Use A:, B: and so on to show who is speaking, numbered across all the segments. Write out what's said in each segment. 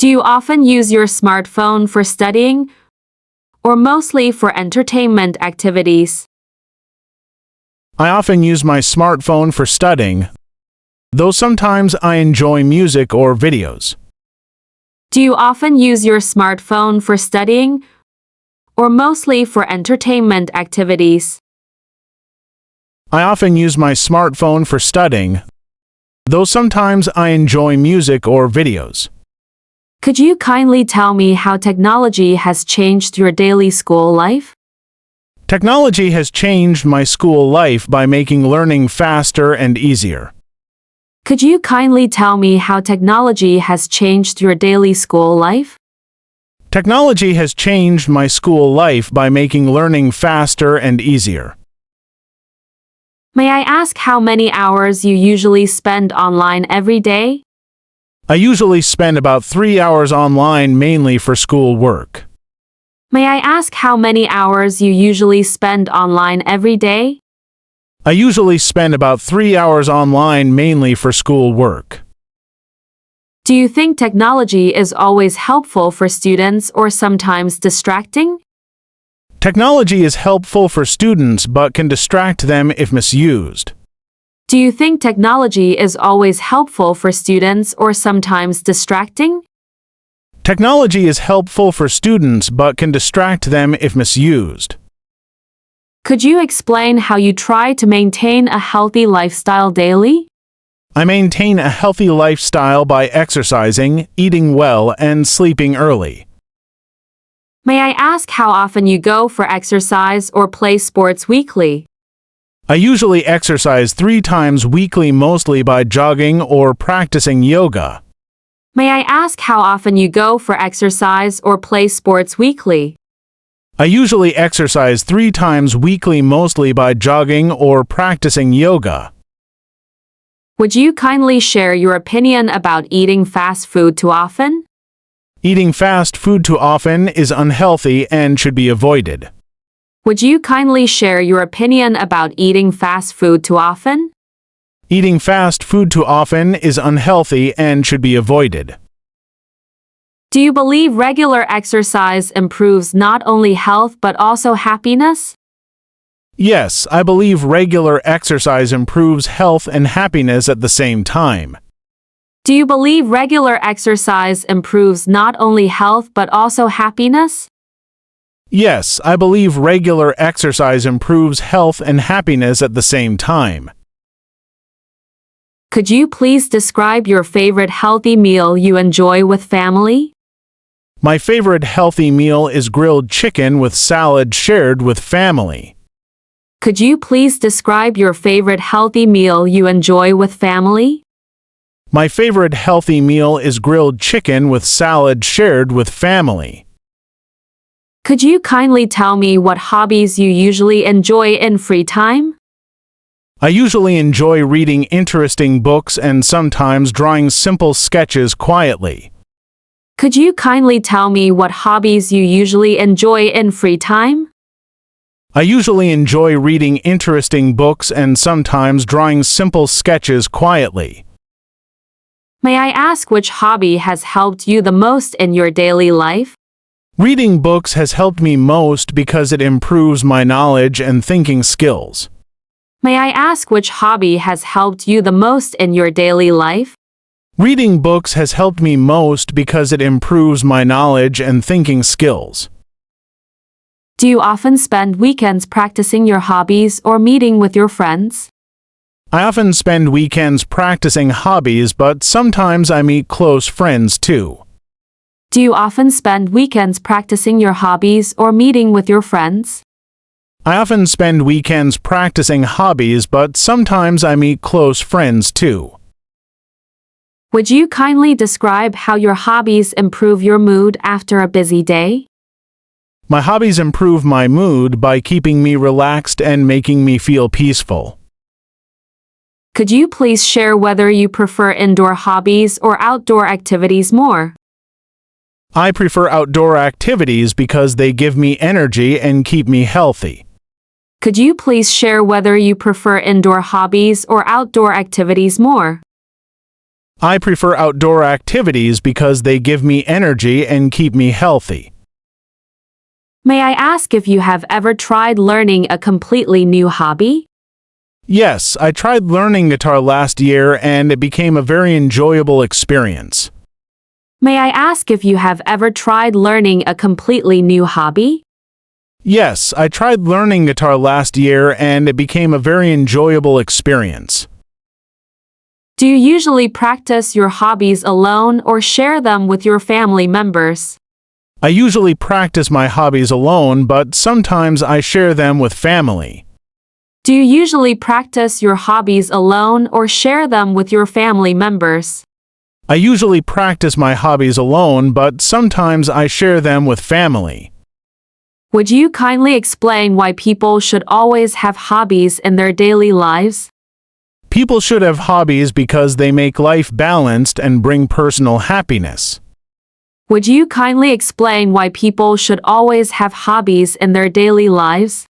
A: Do you often use your smartphone for studying or mostly for entertainment activities?
B: I often use my smartphone for studying, though sometimes I enjoy music or videos.
A: Do you often use your smartphone for studying or mostly for entertainment activities?
B: I often use my smartphone for studying, though sometimes I enjoy music or videos.
A: Could you kindly tell me how technology has changed your daily school life?
B: Technology has changed my school life by making learning faster and easier.
A: Could you kindly tell me how technology has changed your daily school life?
B: Technology has changed my school life by making learning faster and easier.
A: May I ask how many hours you usually spend online every day?
B: I usually spend about 3 hours online mainly for school work.
A: May I ask how many hours you usually spend online every day?
B: I usually spend about 3 hours online mainly for school work.
A: Do you think technology is always helpful for students or sometimes distracting?
B: Technology is helpful for students but can distract them if misused.
A: Do you think technology is always helpful for students or sometimes distracting?
B: Technology is helpful for students but can distract them if misused.
A: Could you explain how you try to maintain a healthy lifestyle daily?
B: I maintain a healthy lifestyle by exercising, eating well, and sleeping early.
A: May I ask how often you go for exercise or play sports weekly?
B: I usually exercise 3 times weekly mostly by jogging or practicing yoga.
A: May I ask how often you go for exercise or play sports weekly?
B: I usually exercise 3 times weekly mostly by jogging or practicing yoga.
A: Would you kindly share your opinion about eating fast food too often?
B: Eating fast food too often is unhealthy and should be avoided.
A: Would you kindly share your opinion about eating fast food too often?
B: Eating fast food too often is unhealthy and should be avoided.
A: Do you believe regular exercise improves not only health but also happiness?
B: Yes, I believe regular exercise improves health and happiness at the same time.
A: Do you believe regular exercise improves not only health but also happiness?
B: Yes, I believe regular exercise improves health and happiness at the same time.
A: Could you please describe your favorite healthy meal you enjoy with family?
B: My favorite healthy meal is grilled chicken with salad shared with family.
A: Could you please describe your favorite healthy meal you enjoy with family?
B: My favorite healthy meal is grilled chicken with salad shared with family.
A: Could you kindly tell me what hobbies you usually enjoy in free time?
B: I usually enjoy reading interesting books and sometimes drawing simple sketches quietly.
A: Could you kindly tell me what hobbies you usually enjoy in free time?
B: I usually enjoy reading interesting books and sometimes drawing simple sketches quietly.
A: May I ask which hobby has helped you the most in your daily life?
B: Reading books has helped me most because it improves my knowledge and thinking skills.
A: May I ask which hobby has helped you the most in your daily life?
B: Reading books has helped me most because it improves my knowledge and thinking skills.
A: Do you often spend weekends practicing your hobbies or meeting with your friends?
B: I often spend weekends practicing hobbies, but sometimes I meet close friends too.
A: Do you often spend weekends practicing your hobbies or meeting with your friends?
B: I often spend weekends practicing hobbies, but sometimes I meet close friends too.
A: Would you kindly describe how your hobbies improve your mood after a busy day?
B: My hobbies improve my mood by keeping me relaxed and making me feel peaceful.
A: Could you please share whether you prefer indoor hobbies or outdoor activities more?
B: I prefer outdoor activities because they give me energy and keep me healthy.
A: Could you please share whether you prefer indoor hobbies or outdoor activities more?
B: I prefer outdoor activities because they give me energy and keep me healthy.
A: May I ask if you have ever tried learning a completely new hobby?
B: Yes, I tried learning guitar last year and it became a very enjoyable experience.
A: May I ask if you have ever tried learning a completely new hobby?
B: Yes, I tried learning guitar last year and it became a very enjoyable experience.
A: Do you usually practice your hobbies alone or share them with your family members?
B: I usually practice my hobbies alone, but sometimes I share them with family.
A: Do you usually practice your hobbies alone or share them with your family members?
B: I usually practice my hobbies alone, but sometimes I share them with family.
A: Would you kindly explain why people should always have hobbies in their daily lives?
B: People should have hobbies because they make life balanced and bring personal happiness.
A: Would you kindly explain why people should always have hobbies in their daily lives?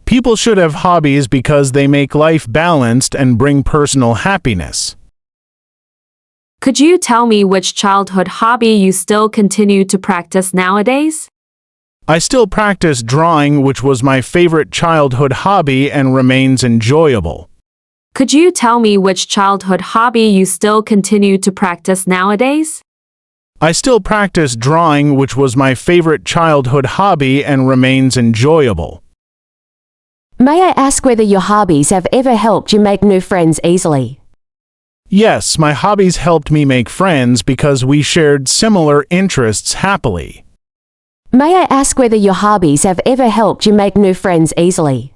B: People should have hobbies because they make life balanced and bring personal happiness.
A: Could you tell me which childhood hobby you still continue to practice nowadays?
B: I still practice drawing, which was my favorite childhood hobby and remains enjoyable.
A: Could you tell me which childhood hobby you still continue to practice nowadays?
B: I still practice drawing, which was my favorite childhood hobby and remains enjoyable.
C: May I ask whether your hobbies have ever helped you make new friends easily?
B: Yes, my hobbies helped me make friends because we shared similar interests happily.
C: May I ask whether your hobbies have ever helped you make new friends easily?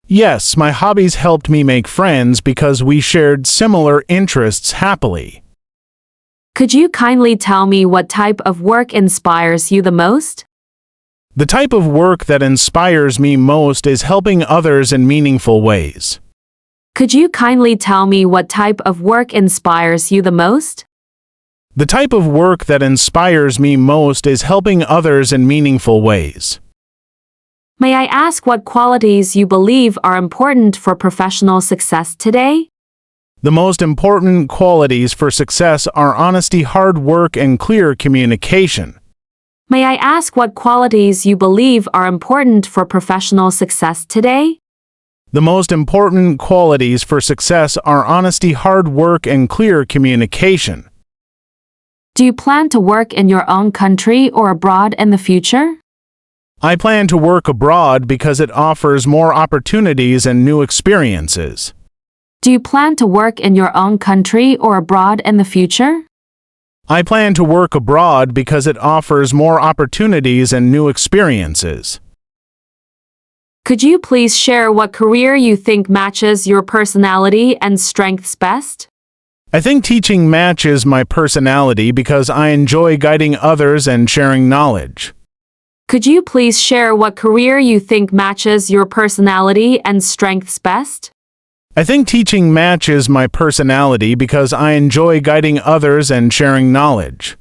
B: Yes, my hobbies helped me make friends because we shared similar interests happily.
A: Could you kindly tell me what type of work inspires you the most?
B: The type of work that inspires me most is helping others in meaningful ways.
A: Could you kindly tell me what type of work inspires you the most?
B: The type of work that inspires me most is helping others in meaningful ways.
A: May I ask what qualities you believe are important for professional success today?
B: The most important qualities for success are honesty, hard work, and clear communication.
A: May I ask what qualities you believe are important for professional success today?
B: The most important qualities for success are honesty, hard work, and clear communication.
A: Do you plan to work in your own country or abroad in the future?
B: I plan to work abroad because it offers more opportunities and new experiences.
A: Do you plan to work in your own country or abroad in the future?
B: I plan to work abroad because it offers more opportunities and new experiences.
A: Could you please share what career you think matches your personality and strengths best?
B: I think teaching matches my personality because I enjoy guiding others and sharing knowledge.
A: Could you please share what career you think matches your personality and strengths best?
B: I think teaching matches my personality because I enjoy guiding others and sharing knowledge.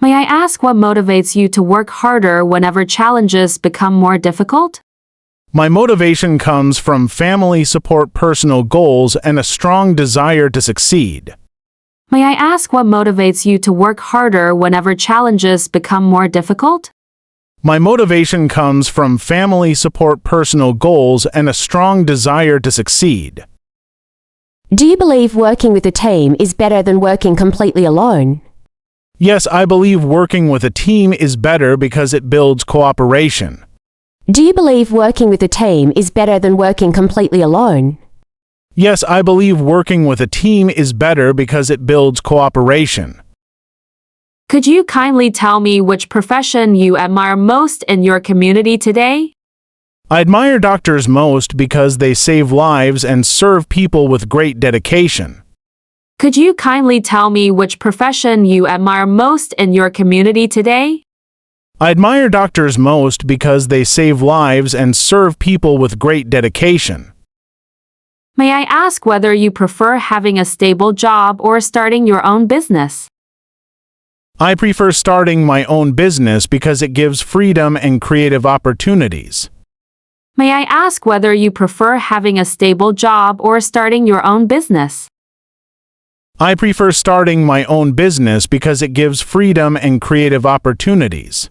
A: May I ask what motivates you to work harder whenever challenges become more difficult?
B: My motivation comes from family support, personal goals, and a strong desire to succeed.
A: May I ask what motivates you to work harder whenever challenges become more difficult?
B: My motivation comes from family support, personal goals, and a strong desire to succeed.
C: Do you believe working with a team is better than working completely alone?
B: Yes, I believe working with a team is better because it builds cooperation.
C: Do you believe working with a team is better than working completely alone?
B: Yes, I believe working with a team is better because it builds cooperation.
A: Could you kindly tell me which profession you admire most in your community today?
B: I admire doctors most because they save lives and serve people with great dedication.
A: Could you kindly tell me which profession you admire most in your community today?
B: I admire doctors most because they save lives and serve people with great dedication.
A: May I ask whether you prefer having a stable job or starting your own business?
B: I prefer starting my own business because it gives freedom and creative opportunities.
A: May I ask whether you prefer having a stable job or starting your own business?
B: I prefer starting my own business because it gives freedom and creative opportunities.